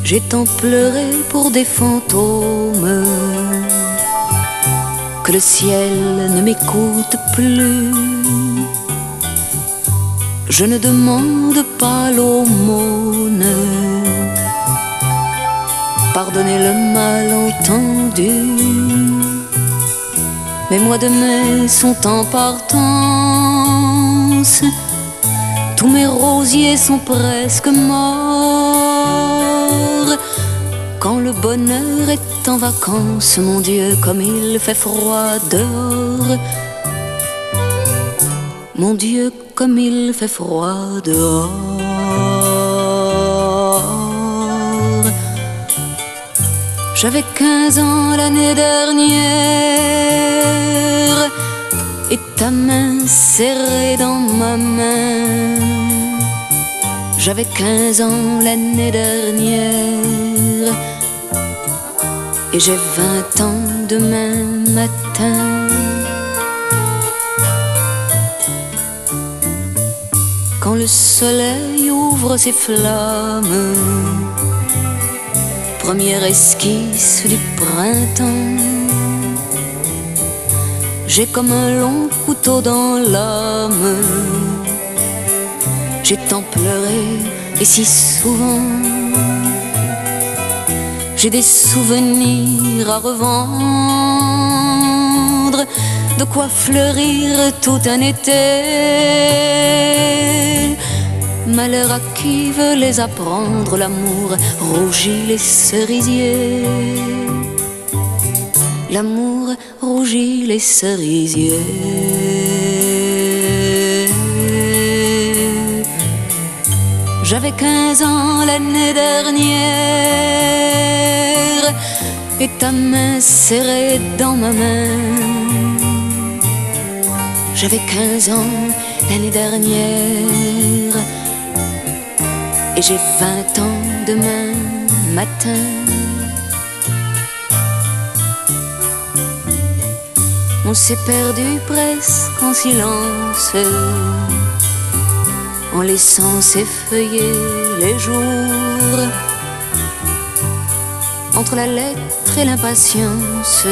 J'ai tant pleuré pour des fantômes que le ciel ne m'écoute plus. Je ne demande pas l'aumône, pardonnez le malentendu. Mes mois de mai sont en partance, tous mes rosiers sont presque morts. Quand le bonheur est en vacances, mon Dieu, comme il fait froid dehors. Mon Dieu, comme il fait froid dehors. J'avais 15 ans l'année dernière et ta main serrée dans ma main. J'avais 15 ans l'année dernière et j'ai 20 ans demain matin. Quand le soleil ouvre ses flammes, première esquisse du printemps, j'ai comme un long couteau dans l'âme. J'ai tant pleuré et si souvent. J'ai des souvenirs à revendre, de quoi fleurir tout un été. Malheur à qui veut les apprendre, l'amour rougit les cerisiers. L'amour rougit les cerisiers. J'avais 15 ans l'année dernière et ta main serrée dans ma main. J'avais 15 ans l'année dernière et j'ai 20 ans demain matin. On s'est perdu presque en silence, en laissant s'effeuiller les jours. Entre la lettre et l'impatience,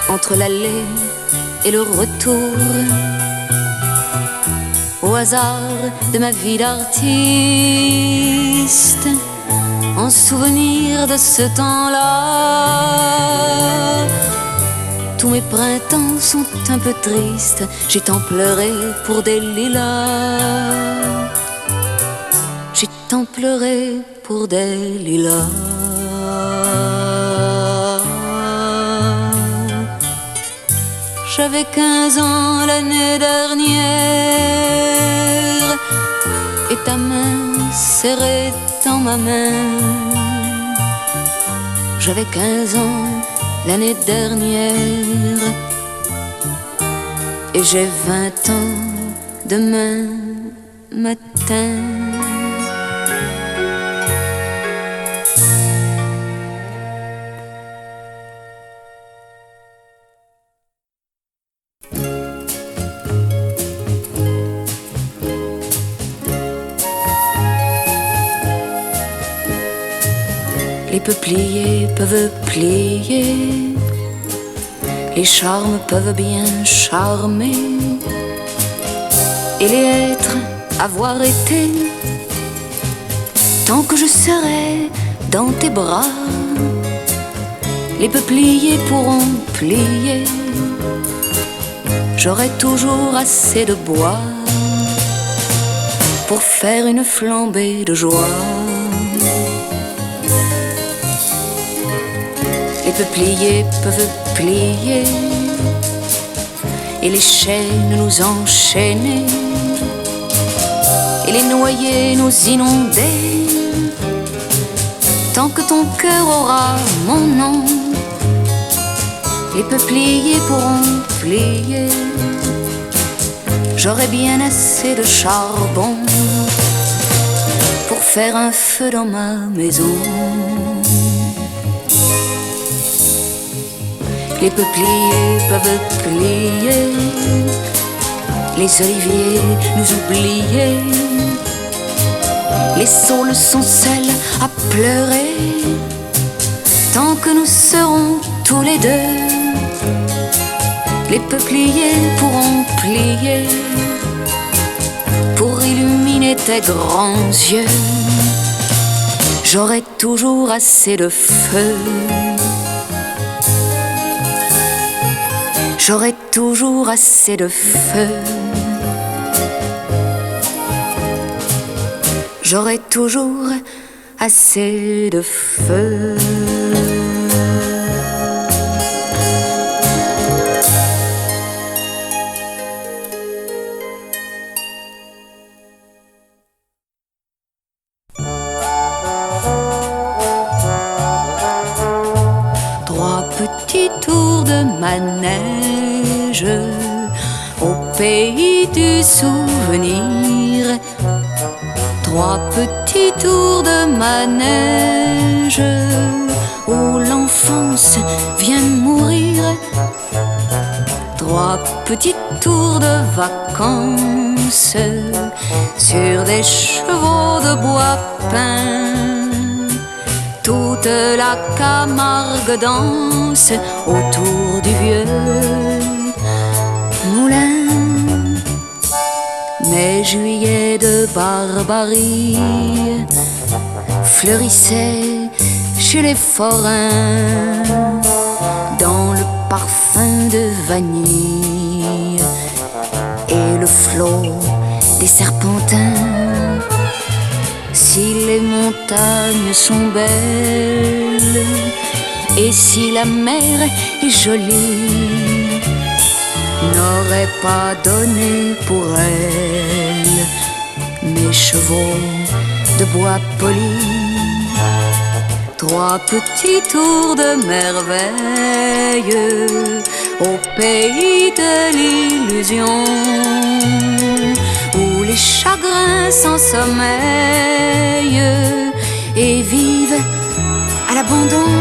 entre l'aller et le retour, au hasard de ma vie d'artiste, en souvenir de ce temps-là. Tous mes printemps sont un peu tristes, j'ai tant pleuré pour des lilas. J'ai tant pleuré pour des lilas. J'avais 15 ans l'année dernière et ta main serrée dans ma main. J'avais 15 ans l'année dernière et j'ai 20 ans demain matin. Les peupliers peuvent plier, les charmes peuvent bien charmer, et les êtres avoir été, tant que je serai dans tes bras, les peupliers pourront plier, j'aurai toujours assez de bois pour faire une flambée de joie. Les peupliers peuvent plier et les chaînes nous enchaîner et les noyers nous inonder. Tant que ton cœur aura mon nom, les peupliers pourront plier. J'aurai bien assez de charbon pour faire un feu dans ma maison. Les peupliers peuvent plier les oliviers nous oublier. Les saules sont seuls à pleurer tant que nous serons tous les deux. Les peupliers pourront plier pour illuminer tes grands yeux. J'aurai toujours assez de feu. J'aurai toujours assez de feu. J'aurai toujours assez de feu. Trois petits tours de manège au pays du souvenir. Trois petits tours de manège où l'enfance vient mourir. Trois petits tours de vacances sur des chevaux de bois peint. Toute la Camargue danse autour du vieux moulin. Mais juillet de barbarie fleurissait chez les forains dans le parfum de vanille et le flot des serpentins. Si les montagnes sont belles et si la mer est jolie, n'aurais pas donné pour elle mes chevaux de bois poli. Trois petits tours de merveille au pays de l'illusion, où les chagrins sans sommeil et vivent à l'abandon.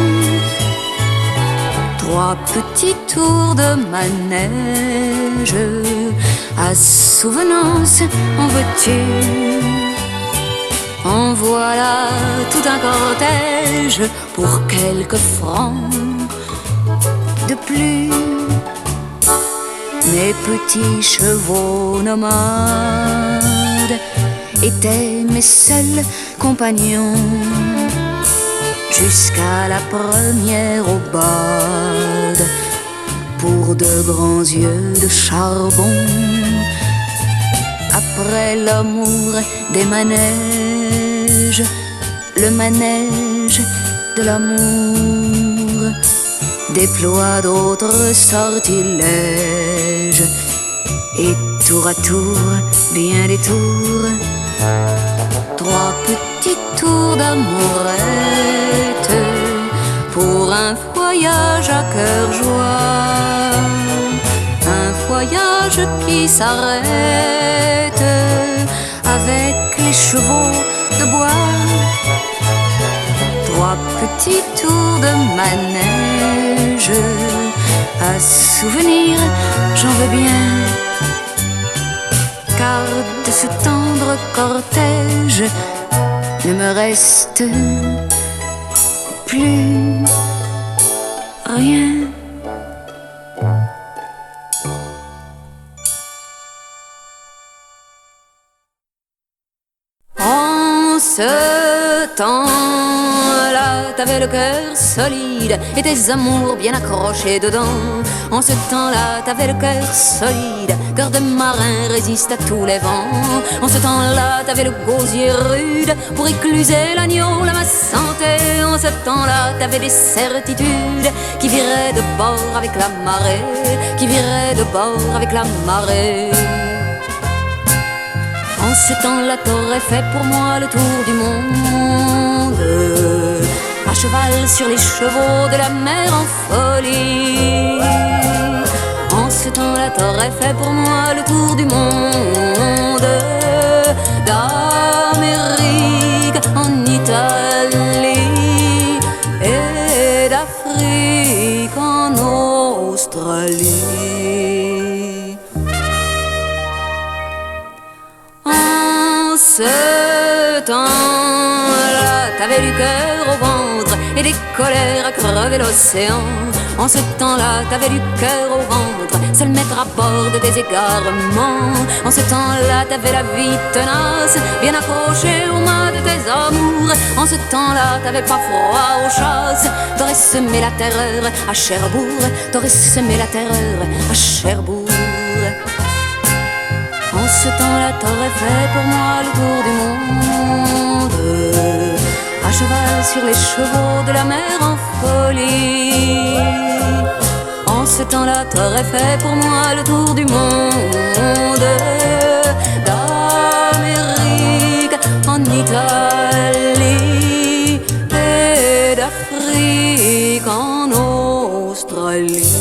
Trois petits tours de manège à souvenance, en veux-tu? En voilà tout un cortège pour quelques francs de plus. Mes petits chevaux nomades étaient mes seuls compagnons jusqu'à la première aubade pour de grands yeux de charbon. Après l'amour des manèges, le manège de l'amour déploie d'autres sortilèges et tour à tour, bien des tours, trois petits tours d'amourette pour un voyage à cœur joie, un voyage qui s'arrête avec les chevaux de bois. Trois petits tours de manège à souvenir, j'en veux bien, car de ce tendre cortège ne me reste plus rien. En ce temps-là, t'avais le cœur solide et tes amours bien accrochés dedans. En ce temps-là, t'avais le cœur solide, cœur de marin résiste à tous les vents. En ce temps-là, t'avais le gosier rude pour écluser l'agneau, la masse santé. En ce temps-là, t'avais des certitudes qui viraient de bord avec la marée, qui viraient de bord avec la marée. En ce temps-là, t'aurais fait pour moi le tour du monde, à cheval sur les chevaux de la mer en folie. En ce temps-là, t'aurais fait pour moi le tour du monde, d'Amérique en Italie et d'Afrique en Australie. t'avais du cœur au ventre et des colères à crever l'océan. En ce temps-là, t'avais du cœur au ventre, seul mettre à bord de tes égarements. En ce temps-là, t'avais la vie tenace, bien accrochée au mât de tes amours. En ce temps-là, t'avais pas froid aux chasses, t'aurais semé la terreur à Cherbourg. T'aurais semé la terreur à Cherbourg. En ce temps-là, t'aurais fait pour moi le tour du monde, à cheval sur les chevaux de la mer en folie. En ce temps-là, t'aurais fait pour moi le tour du monde, d'Amérique en Italie et d'Afrique en Australie.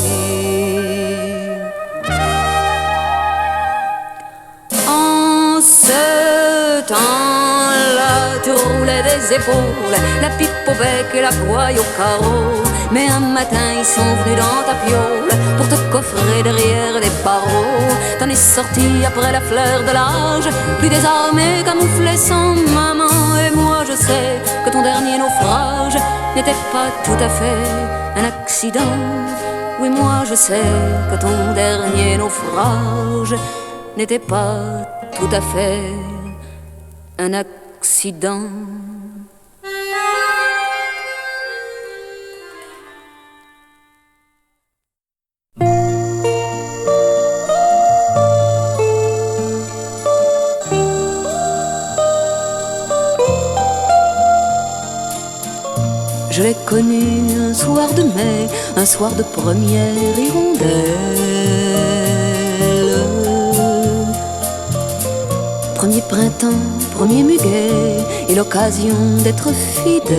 En ce temps-là, tu roulais des épaules, la pipe au bec et la gouaille au carreau. Mais un matin, ils sont venus dans ta piole pour te coffrer derrière les barreaux. T'en es sorti après la fleur de l'âge, plus désarmé, camouflé sans maman. Et moi, je sais que ton dernier naufrage n'était pas tout à fait un accident. Oui, moi, je sais que ton dernier naufrage n'était pas tout à fait un accident. Je l'ai connu un soir de mai, un soir de première hirondelle. Premier printemps, premier muguet, et l'occasion d'être fidèle.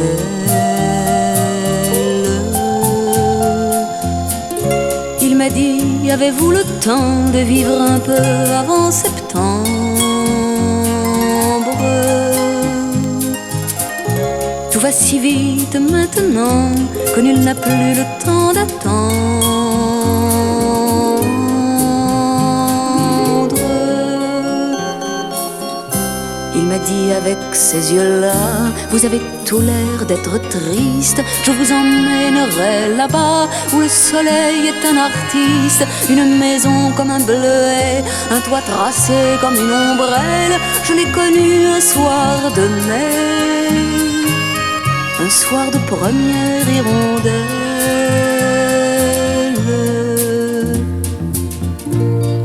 Il m'a dit, avez-vous le temps de vivre un peu avant septembre? Tout va si vite maintenant que nul n'a plus le temps d'attendre. Il m'a dit avec ses yeux-là, vous avez tout l'air d'être triste, je vous emmènerai là-bas où le soleil est un artiste. Une maison comme un bleuet, un toit tracé comme une ombrelle. Je l'ai connu un soir de mai, un soir de première hirondelle.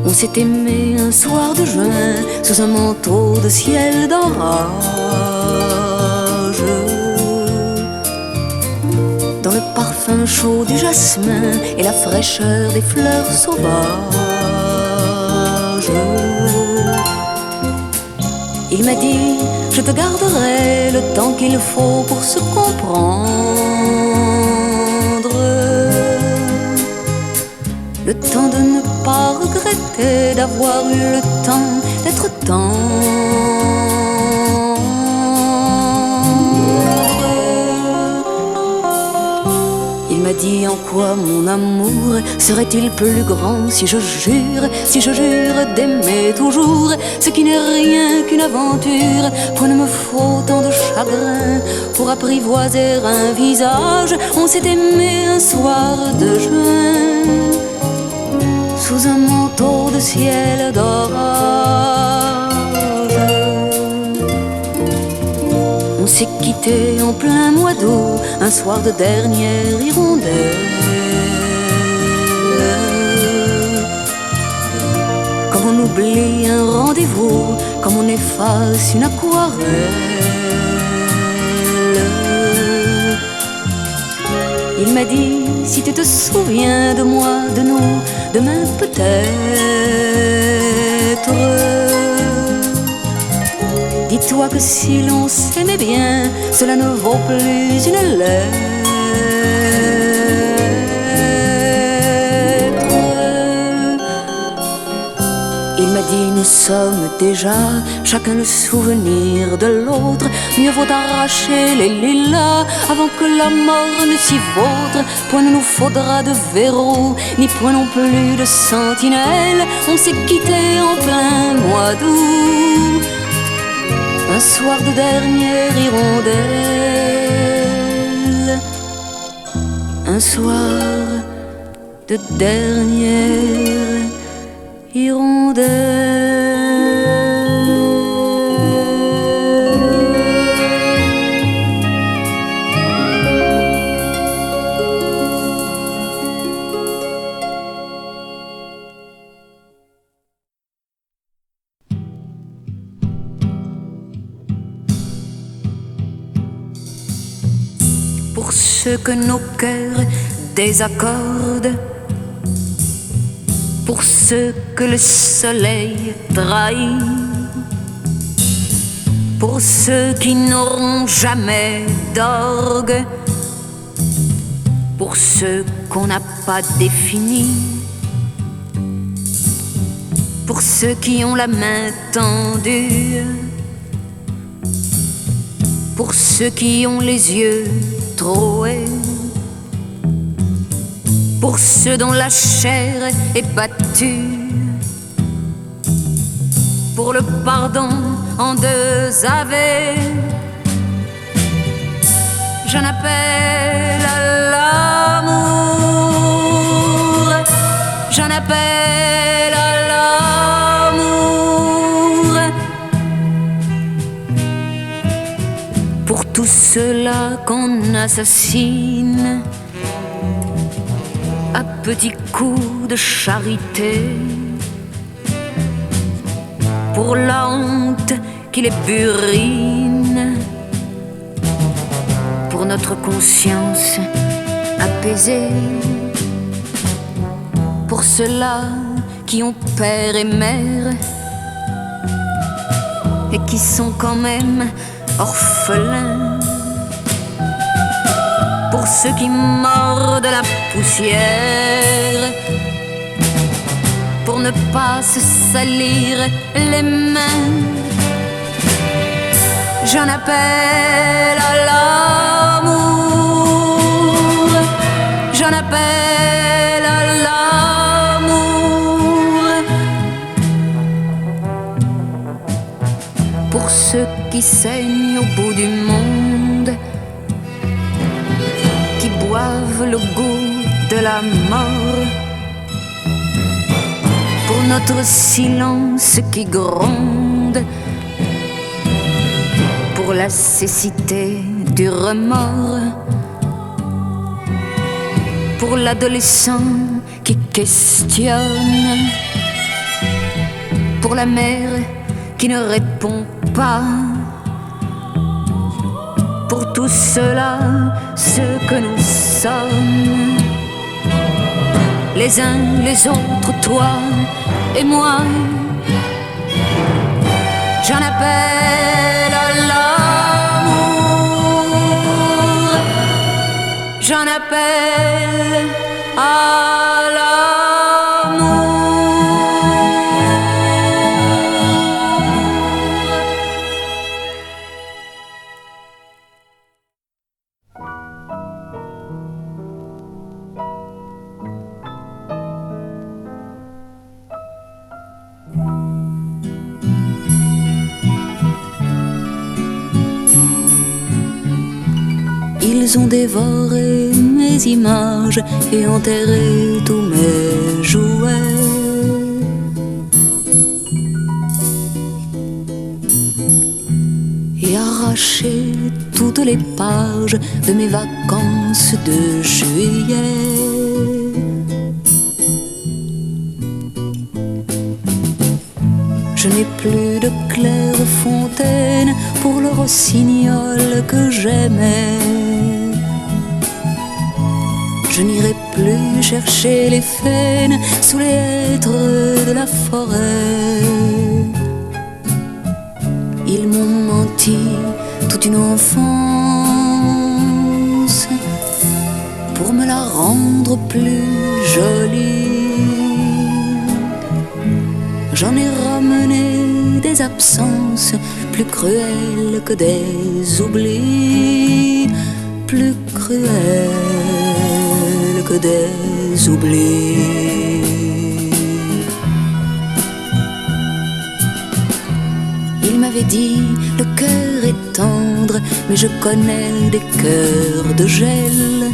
On s'est aimé un soir de juin, sous un manteau de ciel d'orage. Dans le parfum chaud du jasmin et la fraîcheur des fleurs sauvages. Il m'a dit, je te garderai le temps qu'il faut pour se comprendre. Le temps de ne pas regretter d'avoir eu le temps d'être tendre. Il m'a dit, en quoi mon amour serait-il plus grand si je jure d'aimer toujours ce qui n'est rien qu'une aventure. Point ne me faut tant de chagrin pour apprivoiser un visage. On s'est aimé un soir de juin, sous un manteau de ciel d'orage. On s'est quitté en plein mois d'août, un soir de dernière hirondelle. Comme on oublie un rendez-vous, comme on efface une aquarelle. Il m'a dit, si tu te souviens de moi, de nous, demain peut-être. Dis-toi que si l'on s'aimait bien, cela ne vaut plus une lettre. Il m'a dit, nous sommes déjà chacun le souvenir de l'autre. Mieux vaut arracher les lilas avant que la mort ne s'y vautre. Point ne nous faudra de verrou, ni point non plus de sentinelle. On s'est quitté en plein mois d'août, un soir de dernière hirondelle, un soir de dernière hirondelle. Pour ceux que nos cœurs désaccordent, pour ceux que le soleil trahit, pour ceux qui n'auront jamais d'orgue, pour ceux qu'on n'a pas définis, pour ceux qui ont la main tendue, pour ceux qui ont les yeux troués, pour ceux dont la chair est battue, pour le pardon en deux ave, j'en appelle à l'amour, j'en appelle à l'amour. Pour tous ceux-là qu'on assassine à petits coups de charité, pour la honte qui les burine, pour notre conscience apaisée, pour ceux-là qui ont père et mère et qui sont quand même orphelins, pour ceux qui mordent la poussière, pour ne pas se salir les mains, j'en appelle à l'amour, j'en appelle à l'amour. Pour ceux qui saignent au bout du monde, qui boivent le goût de la mort, pour notre silence qui gronde, pour la cécité du remords, pour l'adolescent qui questionne, pour la mère qui ne répond pas, pour tous ceux-là, ceux que nous sommes, les uns les autres, toi et moi, j'en appelle à l'amour, j'en appelle à l'amour. Ils ont dévoré mes images et enterré tous mes jouets. Et arraché toutes les pages de mes vacances de juillet. Je n'ai plus de claire fontaine pour le rossignol que j'aimais. Je n'irai plus chercher les faines sous les hêtres de la forêt. Ils m'ont menti toute une enfance pour me la rendre plus jolie. J'en ai ramené des absences plus cruelles que des oublis, plus cruelles que des oublis. Il m'avait dit, le cœur est tendre, mais je connais des cœurs de gel.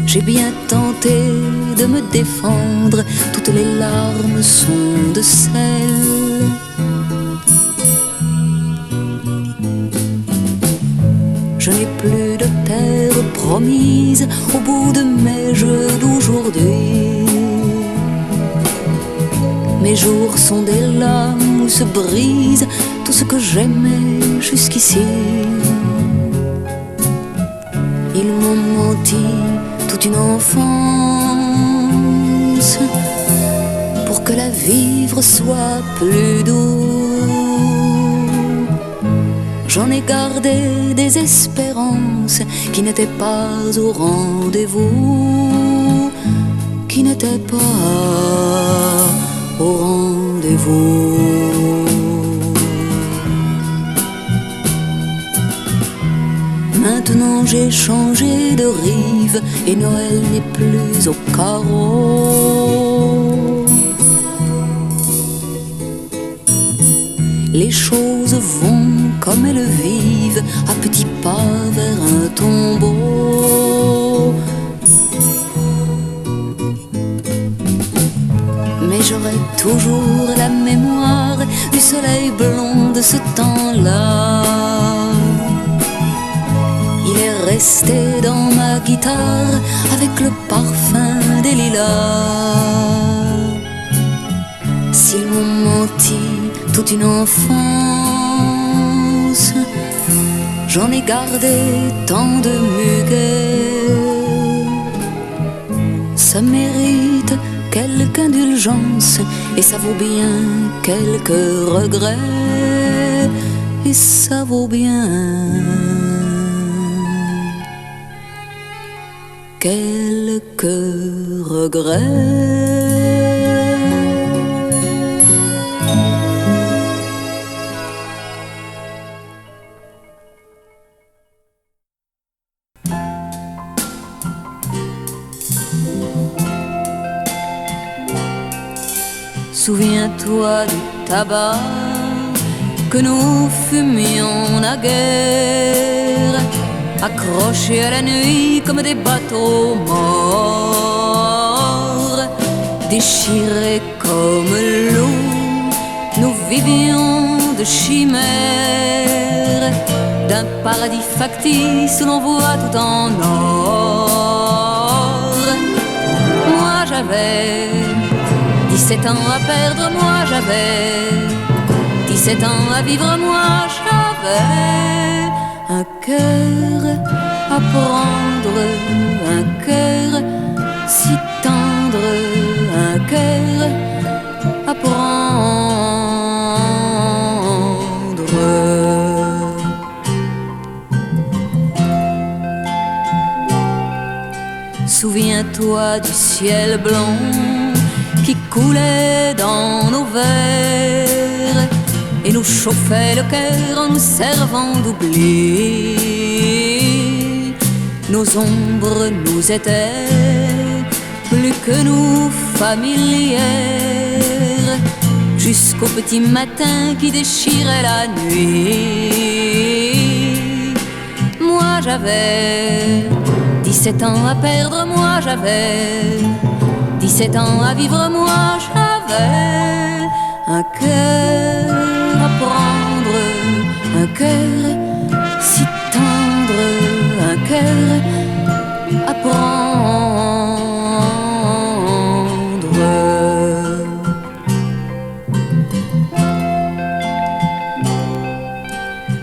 J'ai bien tenté de me défendre, toutes les larmes sont de sel. Je n'ai plus de terre promise au bout de mes jeux d'aujourd'hui. Mes jours sont des lames où se brise tout ce que j'aimais jusqu'ici. Ils m'ont menti toute une enfance pour que la vivre soit plus doux. J'en ai gardé des espérances qui n'étaient pas au rendez-vous, qui n'étaient pas au rendez-vous. Maintenant j'ai changé de rive et Noël n'est plus au carreau. Les choses vont comme elles vivent, à petits pas vers un tombeau. Mais j'aurai toujours la mémoire du soleil blond de ce temps-là. Il est resté dans ma guitare avec le parfum des lilas. S'ils m'ont menti toute une enfance, j'en ai gardé tant de muguet. Ça mérite quelque indulgence et ça vaut bien quelques regrets. Et ça vaut bien quelques regrets. Souviens-toi du tabac que nous fumions naguère, accrochés à la nuit comme des bateaux morts. Déchirés comme l'eau, nous vivions de chimères, d'un paradis factice où l'on voit tout en or. Moi j'avais 17 ans à perdre, moi j'avais 17 ans à vivre, moi j'avais un cœur à prendre, un cœur si tendre, un cœur à prendre. Souviens-toi du ciel blanc qui coulait dans nos verres et nous chauffait le cœur en nous servant d'oubli. Nos ombres nous étaient plus que nous familières, jusqu'au petit matin qui déchirait la nuit. Moi j'avais 17 ans à perdre, moi j'avais 17 ans à vivre, moi j'avais un cœur à prendre, un cœur si tendre, un cœur à prendre.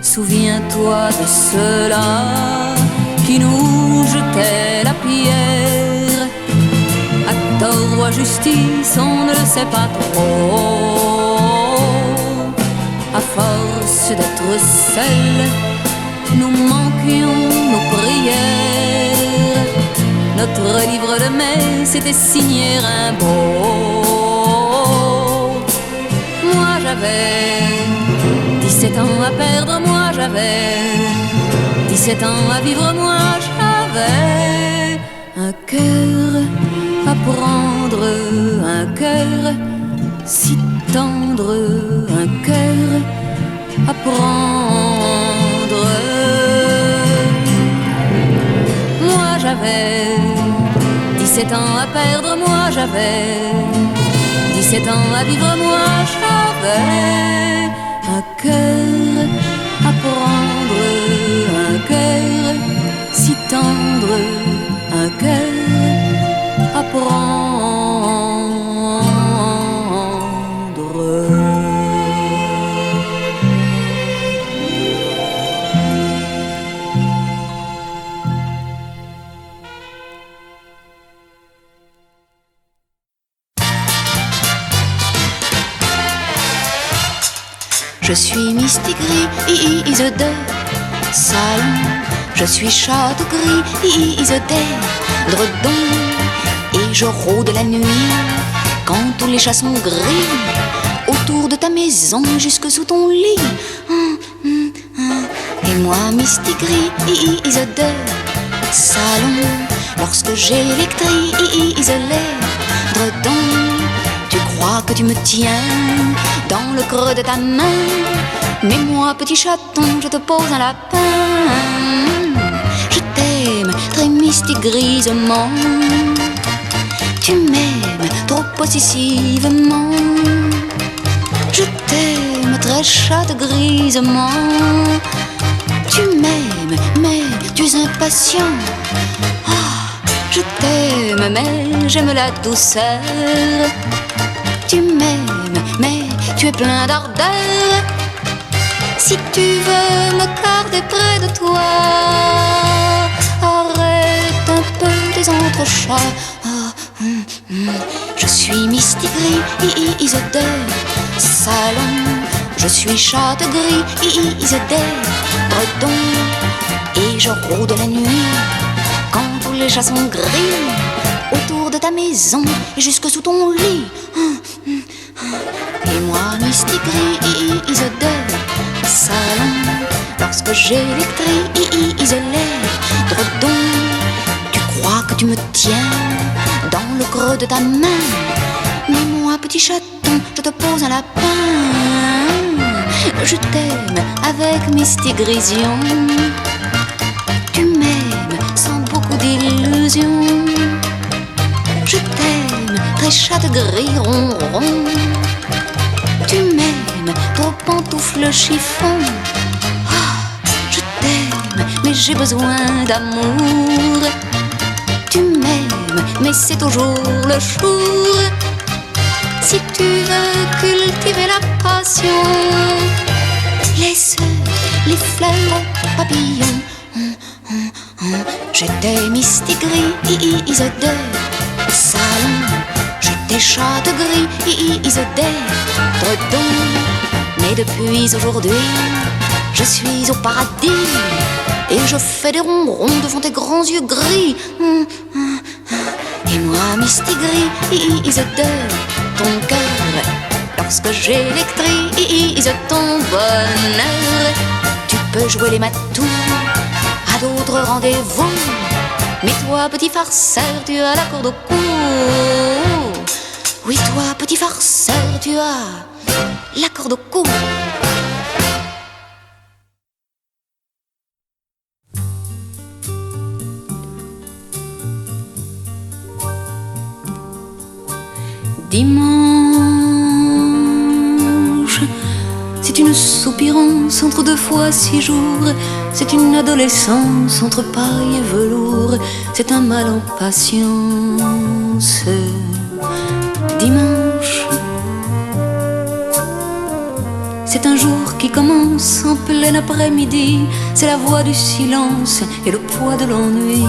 Souviens-toi de ceux-là qui nous jetaient la pierre, à tort ou à justice, on ne le sait pas trop. À force d'être seuls, nous manquions nos prières. Notre livre de messe était signé Rimbaud. Moi j'avais 17 ans à perdre, moi j'avais 17 ans à vivre, moi j'avais un cœur à prendre, un un cœur si tendre, un cœur à prendre. Moi j'avais 17 ans à perdre, moi j'avais 17 ans à vivre, moi j'avais un cœur à prendre, un cœur si tendre, un cœur à prendre. Je suis Mistigris, is de salon. Je suis chatte gris, is dredon. Et je rôde la nuit quand tous les chats sont gris autour de ta maison jusque sous ton lit. Et moi Mistigris, is de salon. Lorsque j'électrise les dredons, tu crois que tu me tiens dans le creux de ta main. Mais moi, petit chaton, je te pose un lapin. Je t'aime très mystigrisement. Tu m'aimes trop possessivement. Je t'aime très chatte grisement. Tu m'aimes, mais tu es impatient. Je t'aime, mais j'aime la douceur. Tu m'aimes, mais tu es plein d'ardeur. Si tu veux me garder près de toi, arrête un peu tes entrechats. Je suis Mistigris, is de salon. Je suis chatte gris, is dredon. Et je rôde la nuit quand tous les chats sont gris autour de ta maison et jusque sous ton lit. Et moi, Mistigris, is de salon. Lorsque j'électrise les dredons, tu crois que tu me tiens dans le creux de ta main. Mais moi, petit chaton, je te pose un lapin. Je t'aime avec Mistigrision. Tu m'aimes sans beaucoup d'illusions. Je t'aime très chatte gris ronron. Tu m'aimes trop pantoufle chiffon. Je t'aime mais j'ai besoin d'amour. Tu m'aimes mais c'est toujours le jour. Si tu veux cultiver la passion, laisse les fleurs aux papillons. J'étais Mistigris, is de salon. J'étais chatte gris, is dredon. Mais depuis aujourd'hui, je suis au paradis et je fais des ronrons devant tes grands yeux gris. Et moi, Mistigris, is de ton cœur. Lorsque j'électrise ton bonheur, tu peux jouer les matous à d'autres rendez-vous. Mais toi, petit farceur, tu as la corde au cou. Oui, toi, petit farceur, tu as la corde au cou. Dimanche, c'est une soupirance entre 2 fois 6 jours. C'est une adolescence entre paille et velours. C'est un mal en patience. Dimanche, c'est un jour qui commence en plein après-midi. C'est la voix du silence et le poids de l'ennui.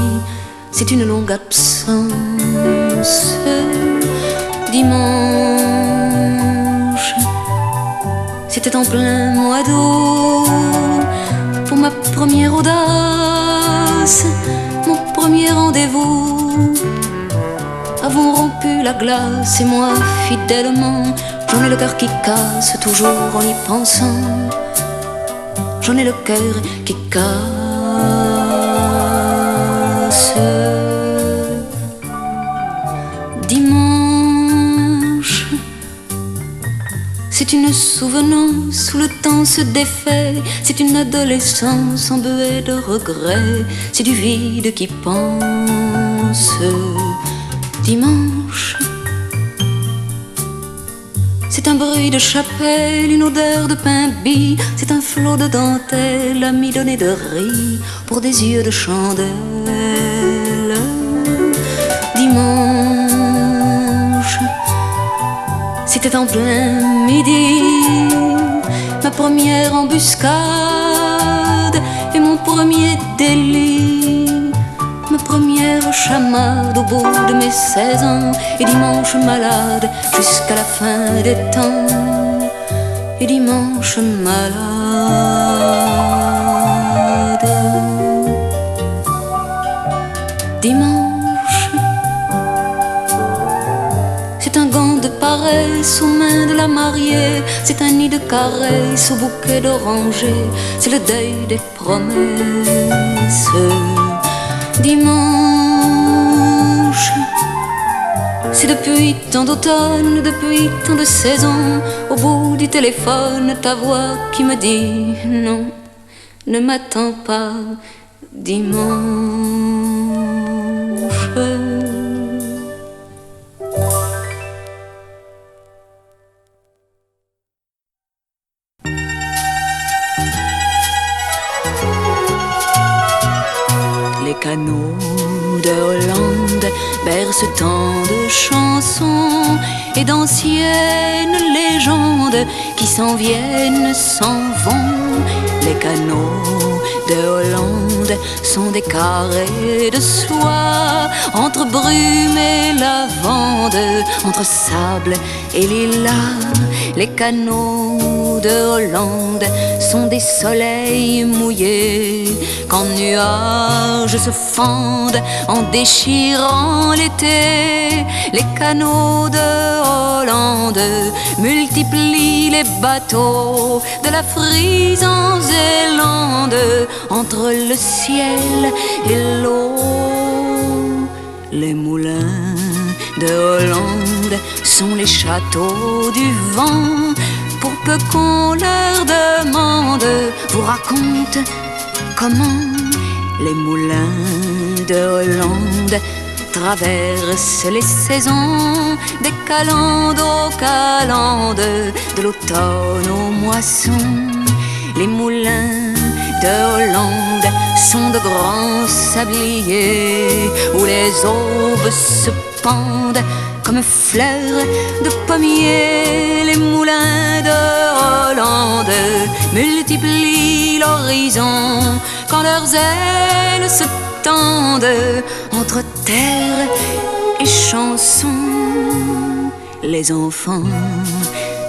C'est une longue absence. Dimanche, c'était en plein mois d'août. Pour ma première audace, mon premier rendez-vous. Avons rompu la glace et moi fidèlement. J'en ai le cœur qui casse toujours en y pensant. J'en ai le cœur qui casse. Dimanche, c'est une souvenance où le temps se défait, c'est une adolescence embuée de regrets, c'est du vide qui pense. Dimanche, c'est un bruit de chapelle, une odeur de pain bis, c'est un flot de dentelle amidonné de riz pour des yeux de chandelle. Dimanche, c'était en plein midi, ma première embuscade et mon premier délit, ma première chamade au bout de mes 16 ans, et dimanche malade jusqu'à la fin des temps, et dimanche malade. Dimanche, c'est un gant de paresse aux mains de la mariée, c'est un nid de caresses au bouquet d'orangers, c'est le deuil des promesses. Dimanche, c'est depuis tant d'automne, depuis tant de saisons, au bout du téléphone, ta voix qui me dit non, ne m'attends pas, dimanche. Les canaux de Hollande bercent tant de chansons et d'anciennes légendes qui s'en viennent, s'en vont. Les canaux de Hollande sont des carrés de soie entre brume et lavande, entre sable et lilas. Les canaux de Hollande sont des soleils mouillés quand nuages se fendent en déchirant l'été. Les canaux de Hollande multiplient les bateaux de la Frise en Zélande entre le ciel et l'eau. Les moulins de Hollande sont les châteaux du vent. Pour peu qu'on leur demande, vous raconte comment les moulins de Hollande traversent les saisons, des calendes aux calendes, de l'automne aux moissons. Les moulins de Hollande sont de grands sabliers où les aubes se pendent comme fleurs de pommier. Les moulins de Hollande multiplient l'horizon quand leurs ailes se tendent entre terre et chanson. Les enfants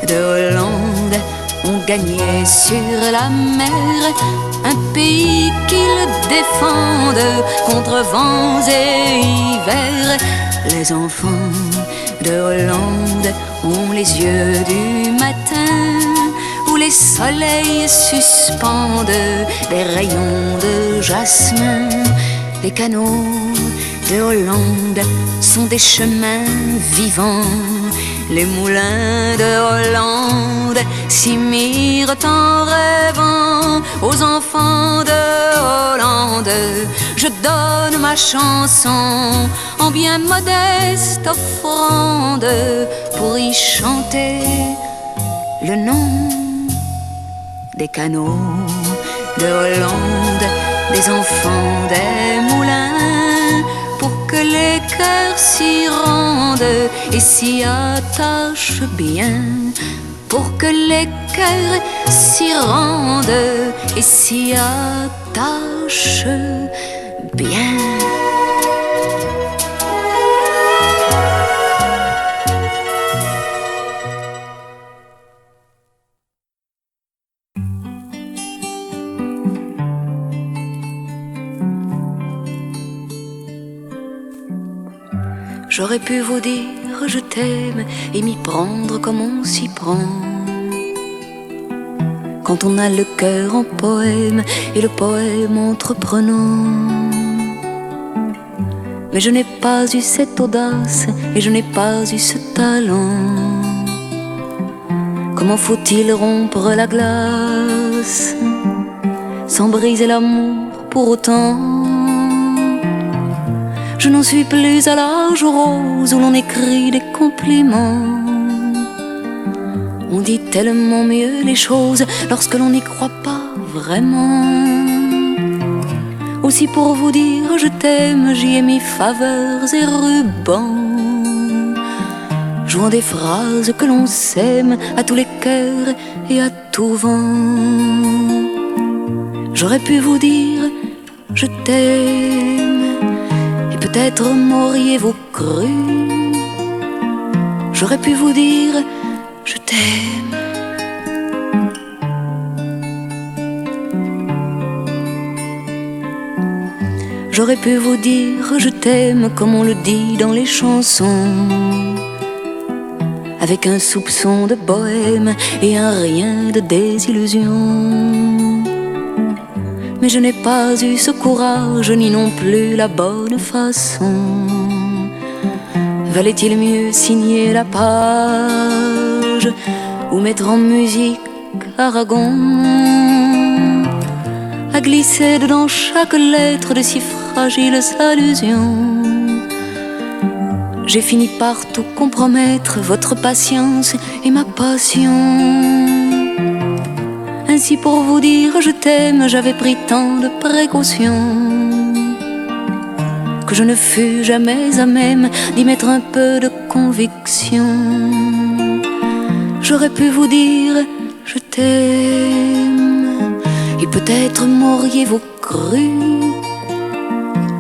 de Hollande ont gagné sur la mer un pays qu'ils défendent contre vents et hivers. Les enfants de Hollande ont les yeux du matin où les soleils suspendent des rayons de jasmin. Les canaux de Hollande sont des chemins vivants. Les moulins de Hollande s'y mirent en rêvant. Aux enfants de Hollande, je donne ma chanson en bien modeste offrande pour y chanter le nom des canaux de Hollande, des enfants des moulins, pour que les cœurs s'y rendent et s'y attachent bien, pour que les cœurs s'y rendent et s'y attachent bien. J'aurais pu vous dire je t'aime et m'y prendre comme on s'y prend quand on a le cœur en poème et le poème entreprenant. Mais je n'ai pas eu cette audace et je n'ai pas eu ce talent Comment faut-il rompre la glace sans briser l'amour pour autant? Je n'en suis plus à l'âge rose où l'on écrit des compliments. On dit tellement mieux les choses lorsque l'on n'y croit pas vraiment. Aussi pour vous dire je t'aime, j'y ai mis faveurs et rubans, jouant des phrases que l'on sème à tous les cœurs et à tout vent. J'aurais pu vous dire je t'aime, et peut-être m'auriez-vous cru. J'aurais pu vous dire je t'aime. J'aurais pu vous dire je t'aime comme on le dit dans les chansons, avec un soupçon de bohème et un rien de désillusion. Mais je n'ai pas eu ce courage, ni non plus la bonne façon. Valait-il mieux signer la page ou mettre en musique Aragon, à glisser dedans chaque lettre de si fragiles allusions? J'ai fini par tout compromettre, votre patience et ma passion. Ainsi pour vous dire je t'aime, j'avais pris tant de précautions que je ne fus jamais à même d'y mettre un peu de conviction. J'aurais pu vous dire je t'aime, et peut-être m'auriez-vous cru.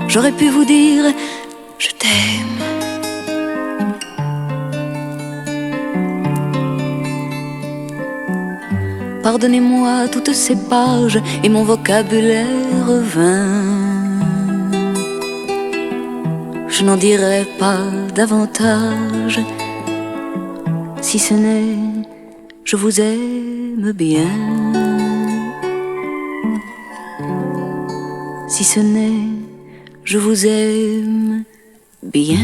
J'aurais pu vous dire je t'aime. Pardonnez-moi toutes ces pages et mon vocabulaire vain. Je n'en dirai pas davantage, si ce n'est je vous aime bien. Si ce n'est je vous aime bien.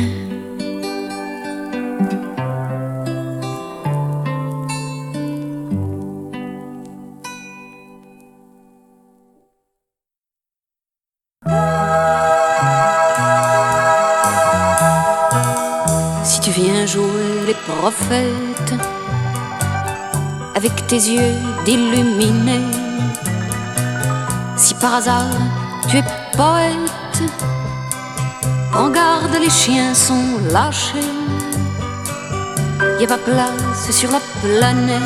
Si tu viens jouer les prophètes avec tes yeux d'illuminés, si par hasard tu es poète, prends garde, les chiens sont lâchés. Y a pas place sur la planète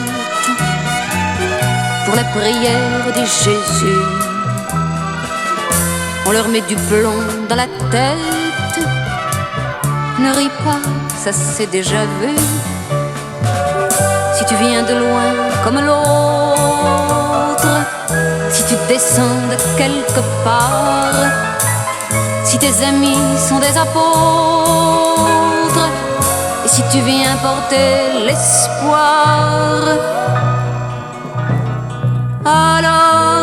pour la prière de Jésus. On leur met du plomb dans la tête. Ne ris pas, ça c'est déjà vu. Si tu viens de loin comme l'autre, si tu descends de quelque part, si tes amis sont des apôtres, et si tu viens porter l'espoir, alors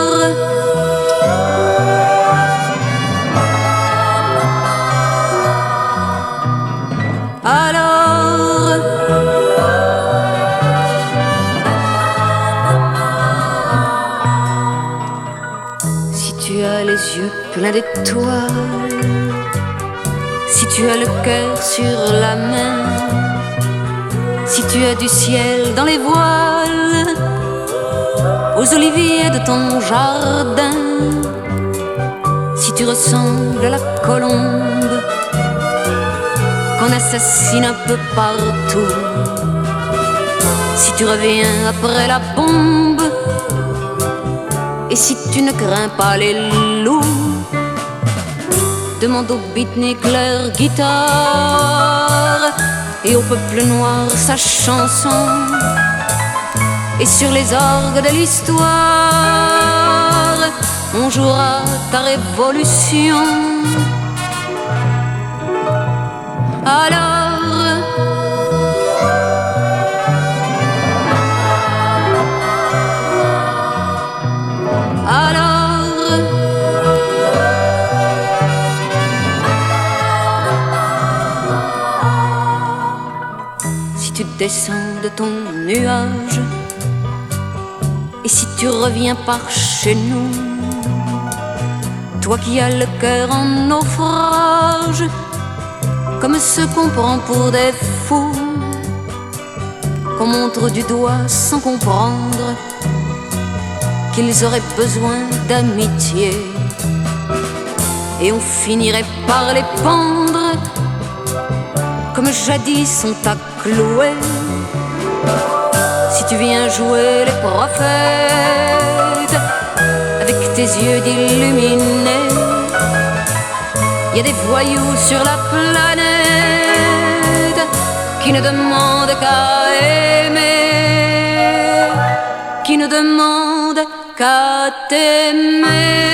si tu as les yeux pleins d'étoiles, si tu as le cœur sur la main, si tu as du ciel dans les voiles, aux oliviers de ton jardin, si tu ressembles à la colombe qu'on assassine un peu partout, si tu reviens après la bombe, et si tu ne crains pas les loups, demande aux beatniks leur guitare et au peuple noir sa chanson, et sur les orgues de l'histoire on jouera ta révolution. Alors si tu descends de ton nuage Et si tu reviens par chez nous, toi qui as le cœur en naufrage, comme ceux qu'on prend pour des fous, qu'on montre du doigt sans comprendre qu'ils auraient besoin d'amitié, et on finirait par les pendre comme jadis on t'a cloué. Si tu viens jouer les prophètes avec tes yeux d'illuminés, y a des voyous sur la planète qui ne demandent qu'à aimer, qui ne demandent qu'à t'aimer.